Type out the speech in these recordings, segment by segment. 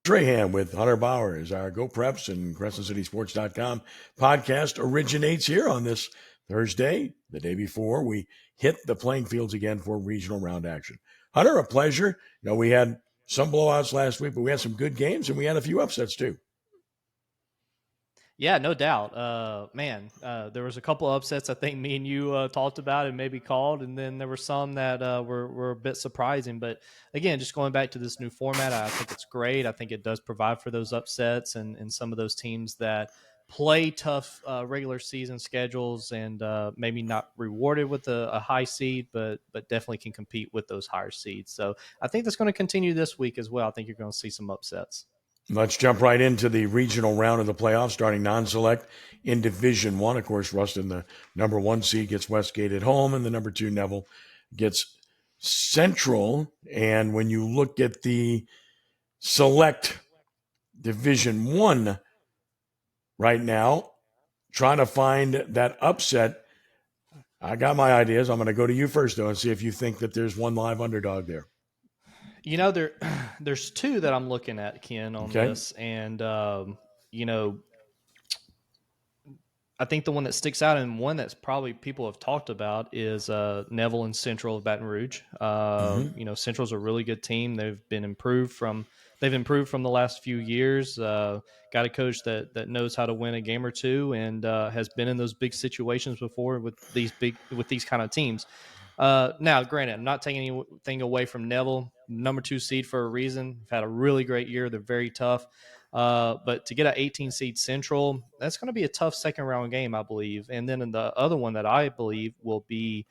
Trahan with Hunter Bowers. Our GeauxPreps and CrescentCitySports.com podcast originates here on this Thursday, the day before we hit the playing fields again for regional round action. Hunter, a pleasure. We had some blowouts last week, but we had some good games and we had a few upsets too. Yeah, no doubt. There was a couple of upsets I think me and you talked about and maybe called, and then there were some that were a bit surprising. But again, just going back to this new format, I think it's great. I think it does provide for those upsets and some of those teams that play tough regular season schedules and maybe not rewarded with a high seed, but definitely can compete with those higher seeds. So I think that's going to continue this week as well. I think you're going to see some upsets. Let's jump right into the regional round of the playoffs, starting non-select in Division One. Of course, Ruston, the number 1 seed, gets Westgate at home, and the number 2 Neville gets Central. And when you look at the select Division One right now, trying to find that upset, I got my ideas. I'm going to go to you first, though, and see if you think that there's one live underdog there. There's two that I'm looking at, Ken, on this, and I think the one that sticks out and one that's probably people have talked about is Neville and Central of Baton Rouge. Central's a really good team. They've improved from the last few years. Got a coach that knows how to win a game or two and has been in those big situations before with these kind of teams. Now, granted, I'm not taking anything away from Neville, number 2 seed for a reason. They've had a really great year. They're very tough. But to get an 18 seed Central, that's going to be a tough second round game, I believe. And then in the other one that I believe will be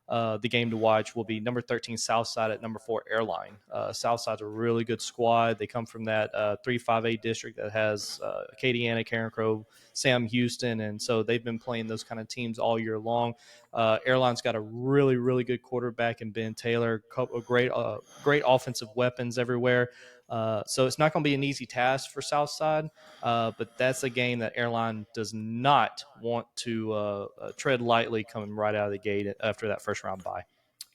the game to watch will be number 13 Southside at number 4 Airline. Southside's a really good squad. They come from that 3-5A district that has Acadiana, Karen Crow, Sam Houston, and so they've been playing those kind of teams all year long. Airline's got a really, really good quarterback in Ben Taylor, great offensive weapons everywhere. So it's not going to be an easy task for Southside, but that's a game that Airline does not want to tread lightly coming right out of the gate after that first round bye.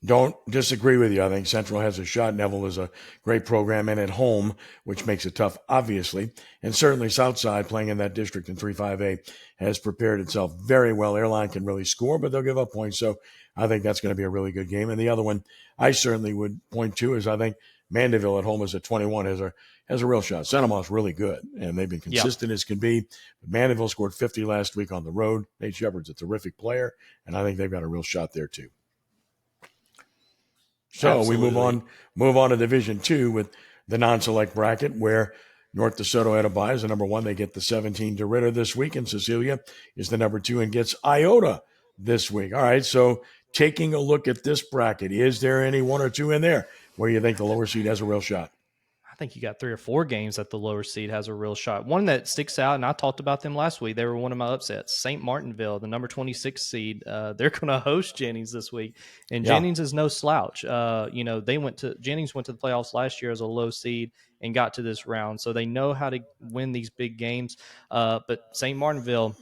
Don't disagree with you. I think Central has a shot. Neville is a great program and at home, which makes it tough, obviously. And certainly Southside, playing in that district in 3-5A, has prepared itself very well. Airline can really score, but they'll give up points. So I think that's going to be a really good game. And the other one I certainly would point to is I think Mandeville at home is at 21 has a real shot. Senemal's really good, and they've been consistent as can be. But Mandeville scored 50 last week on the road. Nate Shepard's a terrific player, and I think they've got a real shot there too. So Absolutely. we move on to Division 2 with the non-select bracket where North DeSoto had a bye as the number 1. They get the 17 DeRidder this week, and Cecilia is the number 2 and gets Iota this week. All right, so taking a look at this bracket, is there any 1 or 2 in there where you think the lower seed has a real shot? I think you got 3 or 4 games that the lower seed has a real shot. One that sticks out, and I talked about them last week. They were one of my upsets. St. Martinville, the number 26 seed, they're going to host Jennings this week, and Jennings is no slouch. Jennings went to the playoffs last year as a low seed and got to this round, so they know how to win these big games. But St. Martinville,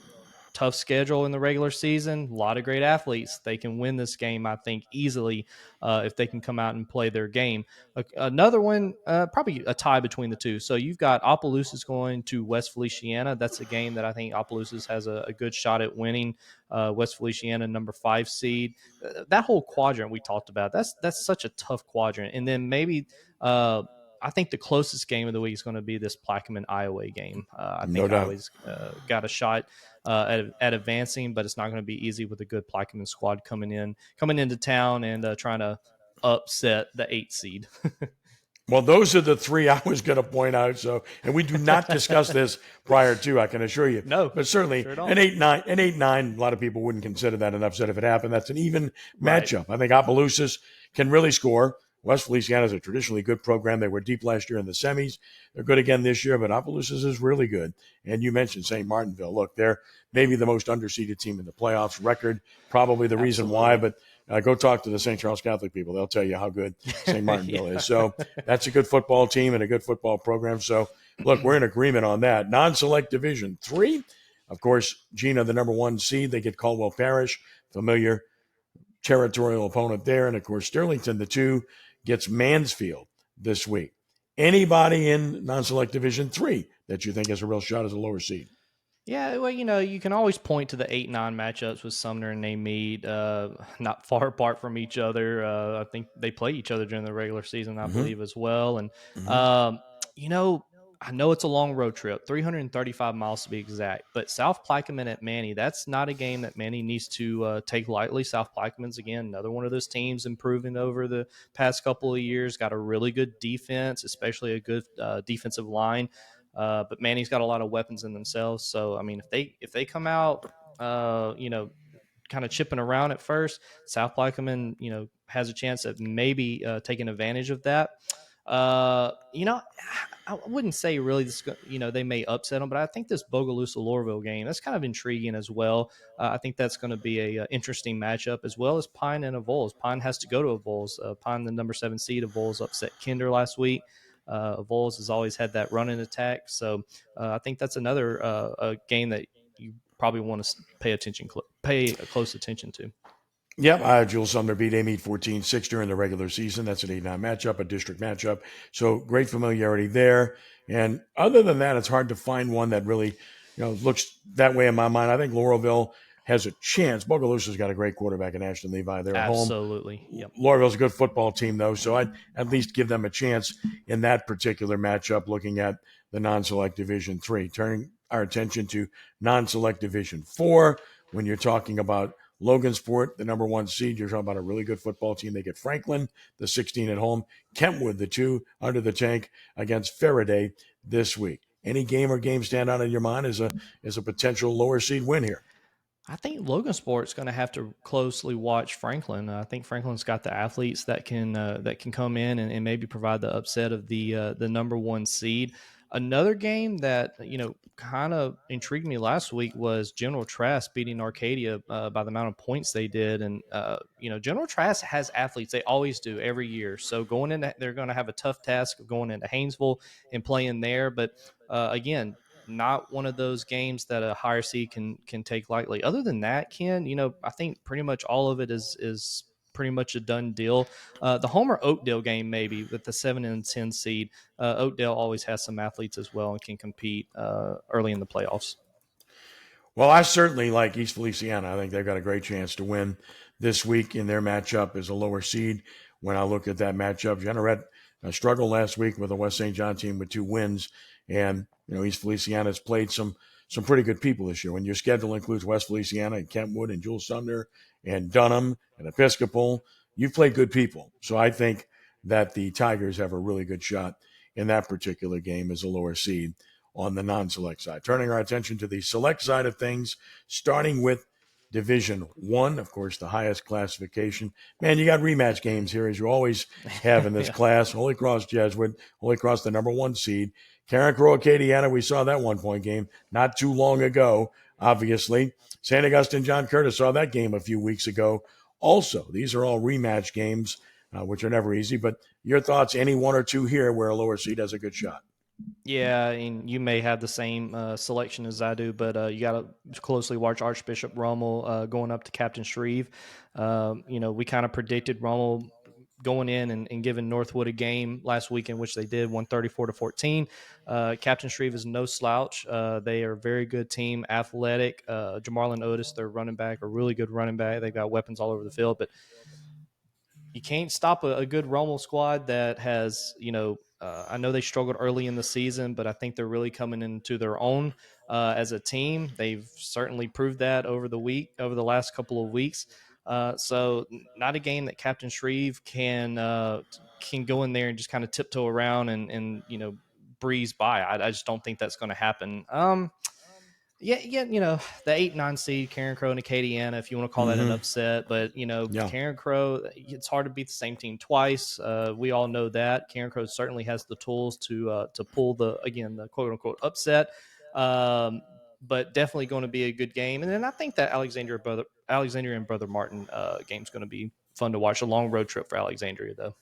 tough schedule in the regular season, a lot of great athletes. They can win this game, I think, easily if they can come out and play their game. Another one, probably a tie between the two. So you've got Opelousas going to West Feliciana. That's a game that I think Opelousas has a good shot at winning. West Feliciana, number 5 seed. That whole quadrant we talked about, that's such a tough quadrant. And then maybe I think the closest game of the week is going to be this Plaquemine Iowa game. I think Iowa's got a shot at advancing, but it's not going to be easy with a good Plaquemine squad coming into town and trying to upset the 8 seed. Well, those are the 3 I was going to point out. So, and we do not discuss this prior to, I can assure you. No, but certainly an 8-9. A lot of people wouldn't consider that an upset if it happened. That's an even matchup. I think Opelousas can really score. West Feliciana is a traditionally good program. They were deep last year in the semis. They're good again this year, but Opelousas is really good. And you mentioned St. Martinville. Look, they're maybe the most underseeded team in the playoffs record, probably the reason why, but go talk to the St. Charles Catholic people. They'll tell you how good St. Martinville is. So that's a good football team and a good football program. So, look, we're in agreement on that. Non-select Division 3, of course, Gina, the number 1 seed. They get Caldwell Parish, familiar territorial opponent there. And, of course, Sterlington, the 2, gets Mansfield this week. Anybody in non-select Division 3 that you think has a real shot as a lower seed? Yeah, well, you can always point to the 8-9 matchups with Sumner and they meet not far apart from each other. I think they play each other during the regular season, I Mm-hmm. believe, as well. And Mm-hmm. um, you know, I know it's a long road trip, 335 miles to be exact, but South Plaquemine at Manny, that's not a game that Manny needs to take lightly. South Plaquemine's, again, another one of those teams improving over the past couple of years, got a really good defense, especially a good defensive line. But Manny's got a lot of weapons in themselves. So I mean, if they come out, kind of chipping around at first, South Plaquemine, has a chance at maybe taking advantage of that. I wouldn't say really this, they may upset them, but I think this Bogalusa Lorville game, that's kind of intriguing as well. I think that's going to be a interesting matchup, as well as Pine and Avols. Pine has to go to Avols. Pine, the number 7 seed, Avols upset Kinder last week. Vols has always had that running attack, so I think that's another a game that you probably want to pay a close attention to. Yep, Jules Sumner beat Amite 14-6 during the regular season. That's an 8-9 matchup, a district matchup. So great familiarity there. And other than that, it's hard to find one that really, looks that way in my mind. I think Laurelville has a chance. Bogalusa's got a great quarterback in Ashton Levi. They're at home. Absolutely, yep. Laurelville's a good football team, though, so I'd at least give them a chance in that particular matchup, looking at the non-select Division 3. Turning our attention to non-select Division 4, when you're talking about Logansport, the number 1 seed, you're talking about a really good football team. They get Franklin, the 16 at home, Kentwood, the 2 under the tank against Faraday this week. Any game or game stand out in your mind as a potential lower seed win here? I think Logansport's going to have to closely watch Franklin. I think Franklin's got the athletes that can come in and maybe provide the upset of the number 1 seed. Another game that kind of intrigued me last week was General Trask beating Arcadia by the amount of points they did, and General Trask has athletes; they always do every year. So they're going to have a tough task of going into Haynesville and playing there. But again, not one of those games that a higher seed can take lightly. Other than that, Ken, I think pretty much all of it is pretty much a done deal. The Homer Oakdale game, maybe with the 7 and 10 seed, Oakdale always has some athletes as well and can compete early in the playoffs. Well, I certainly like East Feliciana. I think they've got a great chance to win this week in their matchup as a lower seed. When I look at that matchup, Jeanneret struggled last week with the West St. John team with 2 wins, and East Feliciana has played some pretty good people this year. When your schedule includes West Feliciana and Kentwood and Jules Sumner and Dunham and Episcopal, you've played good people. So I think that the Tigers have a really good shot in that particular game as a lower seed on the non-select side. Turning our attention to the select side of things, starting with Division 1, of course, the highest classification. Man, you got rematch games here, as you always have in this Yeah. class. Holy Cross Jesuit, Holy Cross, the number 1 seed. Karen Crow Acadiana, we saw that 1-point game not too long ago, obviously. St. Augustine John Curtis saw that game a few weeks ago. Also, these are all rematch games, which are never easy. But your thoughts, any one or two here where a lower seed has a good shot? Yeah, and you may have the same selection as I do, but you got to closely watch Archbishop Rummel going up to Captain Shreve. We kind of predicted Rummel going in and giving Northwood a game last week, in which they did 134-14. Captain Shreve is no slouch. They are a very good team, athletic. Jamarlin Otis, their running back, a really good running back. They've got weapons all over the field, but you can't stop a good Rommel squad that has, I know they struggled early in the season, but I think they're really coming into their own as a team. They've certainly proved that over the last couple of weeks. So not a game that Captain Shreve can go in there and just kind of tiptoe around and breeze by. I just don't think that's going to happen. Yeah, the 8-9 seed, Karen Crow and Acadiana, if you want to call that an Mm-hmm. upset. But, Yeah. Karen Crow, it's hard to beat the same team twice. We all know that. Karen Crow certainly has the tools to pull the quote unquote upset. But definitely going to be a good game. And then I think that Alexandria and Brother Martin game is going to be fun to watch. A long road trip for Alexandria, though.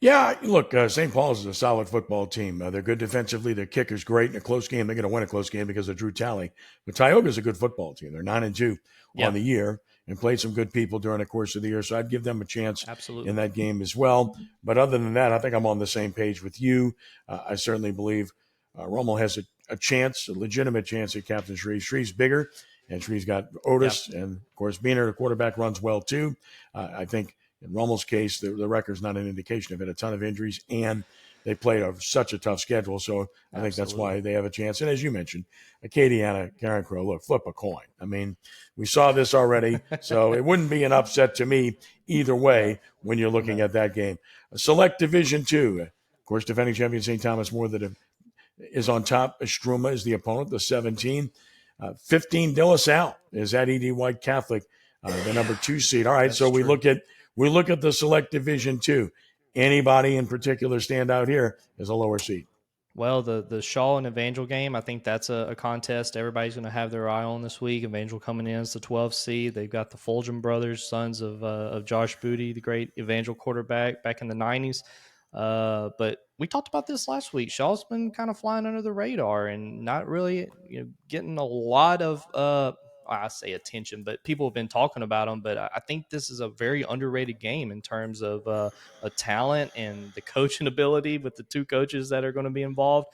Yeah, look, St. Paul's is a solid football team. They're good defensively. Their kicker's great. In a close game, they're going to win a close game because of Drew Talley. But Tioga's a good football team. They're 9-2 Yeah. on the year. and played some good people during the course of the year. So I'd give them a chance in Absolutely. that game as well. But other than that, I think I'm on the same page with you. I certainly believe Rommel has a chance, a legitimate chance at Captain Shreve. Shreve's bigger, and Shreve's got Yep. Otis, and of course, Beener, the quarterback, runs well too. I think in Rommel's case, the record's not an indication of it. A ton of injuries, and they played such a tough schedule. So I think that's Absolutely. why they have a chance. And as you mentioned, Acadiana, Karen Crow, look, flip a coin. I mean, we saw this already, so it wouldn't be an upset to me either No. way when you're looking No. at that game. Select Division Two. Of course, defending champion St. Thomas More is on top. Estruma is the opponent, the 17. 15 De La Salle is at E.D. White Catholic, the number 2 seed. All right, That's so we true. look at the Select Division Two. Anybody in particular stand out here as a lower seed? Well, the Shaw and Evangel game, I think that's a contest everybody's going to have their eye on this week. Evangel coming in as the 12th seed. They've got the Fulgham brothers, sons of Josh Booty, the great Evangel quarterback back in the 90s. But we talked about this last week. Shaw's been kind of flying under the radar and not really getting a lot of I say attention, but people have been talking about them. But I think this is a very underrated game in terms of a talent and the coaching ability with the two coaches that are going to be involved.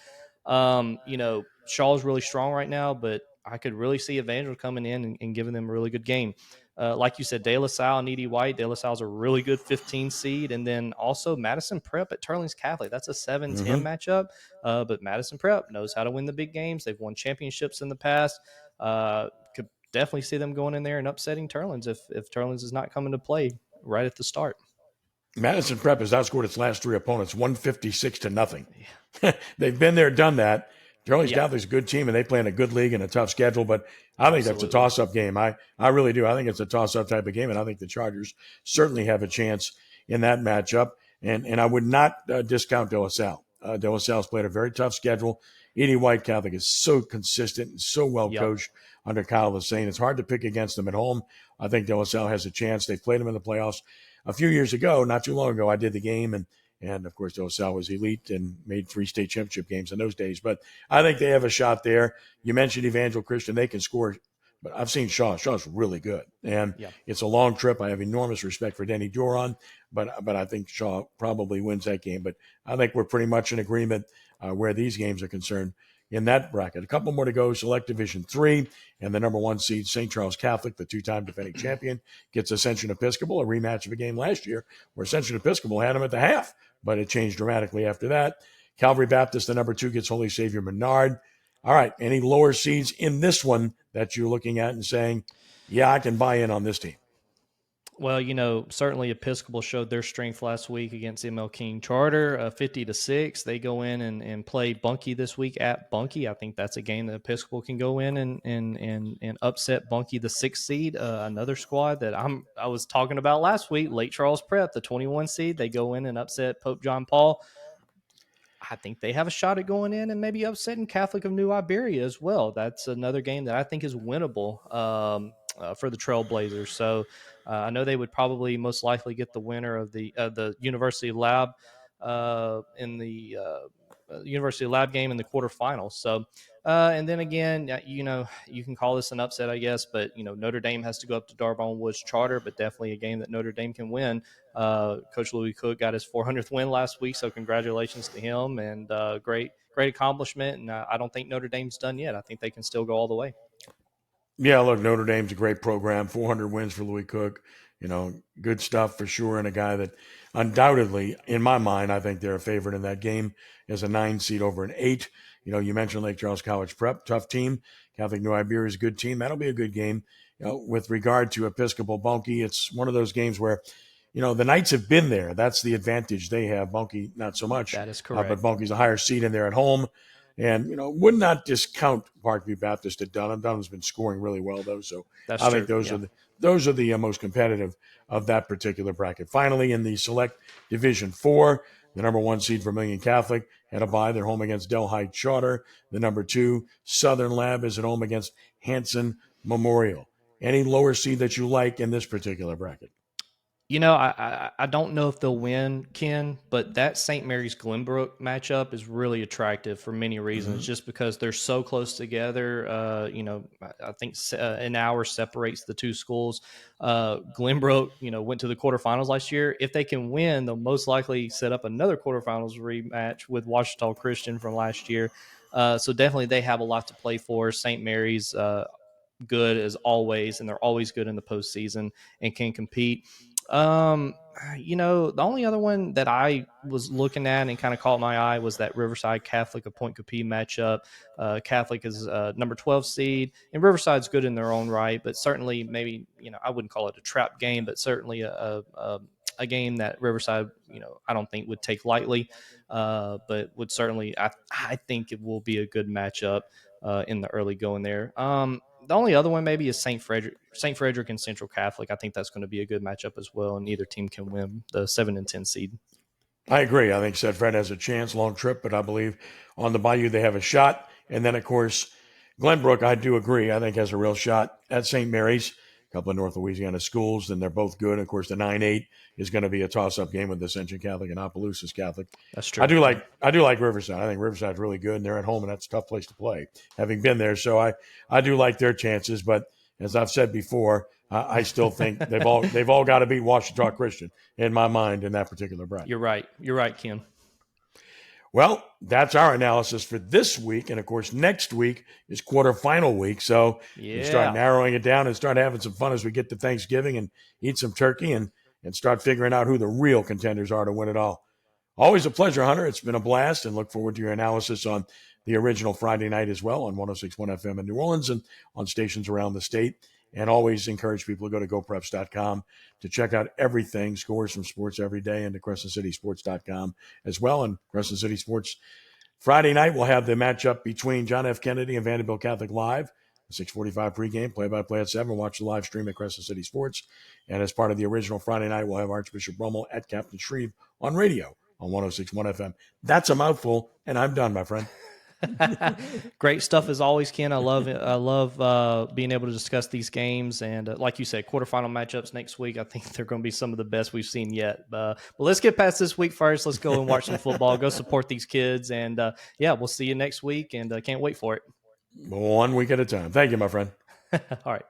Shaw's really strong right now, but I could really see Evangel coming in and giving them a really good game. Like you said, De La Salle and E.D. White. De La Salle's a really good 15 seed. And then also Madison Prep at Turlings Catholic. That's a 7-10 Mm-hmm. matchup. But Madison Prep knows how to win the big games. They've won championships in the past. Could definitely see them going in there and upsetting Turlings if Turlings is not coming to play right at the start. Madison Prep has outscored its last 3 opponents 156 to nothing. They've been there, done that. Charlie's Yeah, Catholic's a good team, and they play in a good league and a tough schedule, but I think that's a absolutely. toss-up game. I really do. I think it's a toss-up type of game, and I think the Chargers certainly have a chance in that matchup. And I would not discount De La Salle. De La Salle's played a very tough schedule. E.D. White Catholic is so consistent and so well Yep. coached under Kyle Lassane. It's hard to pick against them at home. I think De La Salle has a chance. They've played them in the playoffs a few years ago, not too long ago. I did the game, and of course, De La Salle was elite and made 3 state championship games in those days. But I think they have a shot there. You mentioned Evangel Christian; they can score. But I've seen Shaw. Shaw's really good, and Yeah. it's a long trip. I have enormous respect for Denny Duran, but I think Shaw probably wins that game. But I think we're pretty much in agreement where these games are concerned in that bracket. A couple more to go. Select Division 3, and the number 1 seed, St. Charles Catholic, the 2-time defending champion, gets Ascension Episcopal, a rematch of a game last year where Ascension Episcopal had them at the half, but it changed dramatically after that. Calvary Baptist, the number 2, gets Holy Savior Menard. All right, any lower seeds in this one that you're looking at and saying, yeah, I can buy in on this team? Well, certainly Episcopal showed their strength last week against ML King Charter, 50-6. They go in and play Bunkie this week at Bunkie. I think that's a game that Episcopal can go in and upset Bunkie, the 6th seed. Another squad that I was talking about last week, Lake Charles Prep, the 21 seed. They go in and upset Pope John Paul. I think they have a shot at going in and maybe upsetting Catholic of New Iberia as well. That's another game that I think is winnable for the Trailblazers. So I know they would probably most likely get the winner of the University Lab in the University Lab game in the quarterfinals. So, and then again, you can call this an upset, I guess, but Notre Dame has to go up to Darbone Woods Charter, but definitely a game that Notre Dame can win. Coach Louis Cook got his 400th win last week, so congratulations to him, and great accomplishment. And I don't think Notre Dame's done yet. I think they can still go all the way. Yeah, look, Notre Dame's a great program. 400 wins for Louis Cook. Good stuff for sure. And a guy that undoubtedly, in my mind, I think they're a favorite in that game as a 9 seed over an 8. You mentioned Lake Charles College Prep, tough team. Catholic New Iberia is a good team. That'll be a good game. With regard to Episcopal Bunkie, it's one of those games where, the Knights have been there. That's the advantage they have. Bunkie, not so much. That is But correct. Bunkie's a higher seed in there at home. And, would not discount Parkview Baptist at Dunham. Dunham's been scoring really well, though. So That's I think true. those Yeah. are the most competitive of that particular bracket. Finally, in the Select Division 4, the number 1 seed, Vermilion Catholic, had a bye. They're home against Delhi Charter. The number 2, Southern Lab, is at home against Hanson Memorial. Any lower seed that you like in this particular bracket? I don't know if they'll win, Ken, but that St. Mary's Glenbrook matchup is really attractive for many reasons, just because they're so close together. I think an hour separates the two schools. Glenbrook, went to the quarterfinals last year. If they can win, they'll most likely set up another quarterfinals rematch with Washita Christian from last year. So definitely they have a lot to play for. St. Mary's, good as always, and they're always good in the postseason and can compete. Um, the only other one that I was looking at and kind of caught my eye was that Riverside Catholic a Point Coupee matchup. Catholic is number 12 seed, and Riverside's good in their own right, but certainly maybe I wouldn't call it a trap game, but certainly a game that Riverside I don't think would take lightly, but would certainly I think it will be a good matchup in the early going there. The only other one maybe is St. Frederick and Central Catholic. I think that's going to be a good matchup as well, and either team can win the 7 and 10 seed. I agree. I think St. Fred has a chance, long trip, but I believe on the Bayou they have a shot. And then, of course, Glenbrook, I do agree, I think has a real shot at St. Mary's, a couple of North Louisiana schools, and they're both good. Of course, the 9-8 is going to be a toss-up game with Ascension Catholic and Opelousas Catholic. That's true. I do like Riverside. I think Riverside's really good, and they're at home, and that's a tough place to play, having been there. So I do like their chances, but as I've said before, I still think they've all got to beat Washita Christian in my mind in that particular bracket. You're right. You're right, Ken. Well, that's our analysis for this week. And of course, next week is quarterfinal week. So we start narrowing it down and start having some fun as we get to Thanksgiving and eat some turkey and start figuring out who the real contenders are to win it all. Always a pleasure, Hunter. It's been a blast, and look forward to your analysis on the original Friday night as well on 106.1 FM in New Orleans and on stations around the state. And always encourage people to go to GeauxPreps.com to check out everything, scores from sports every day, and to CrescentCitySports.com as well. And Crescent City Sports Friday night, we'll have the matchup between John F. Kennedy and Vanderbilt Catholic Live, 6:45 pregame, play-by-play at 7. Watch the live stream at Crescent City Sports. And as part of the original Friday night, we'll have Archbishop Rummel at Captain Shreve on radio on 106.1 FM. That's a mouthful, and I'm done, my friend. Great stuff as always, Ken. I love being able to discuss these games, and like you said, quarterfinal matchups next week. I think they're going to be some of the best we've seen yet. But let's get past this week first. Let's go and watch some football. Go support these kids, and we'll see you next week. And can't wait for it. 1 week at a time. Thank you, my friend. All right.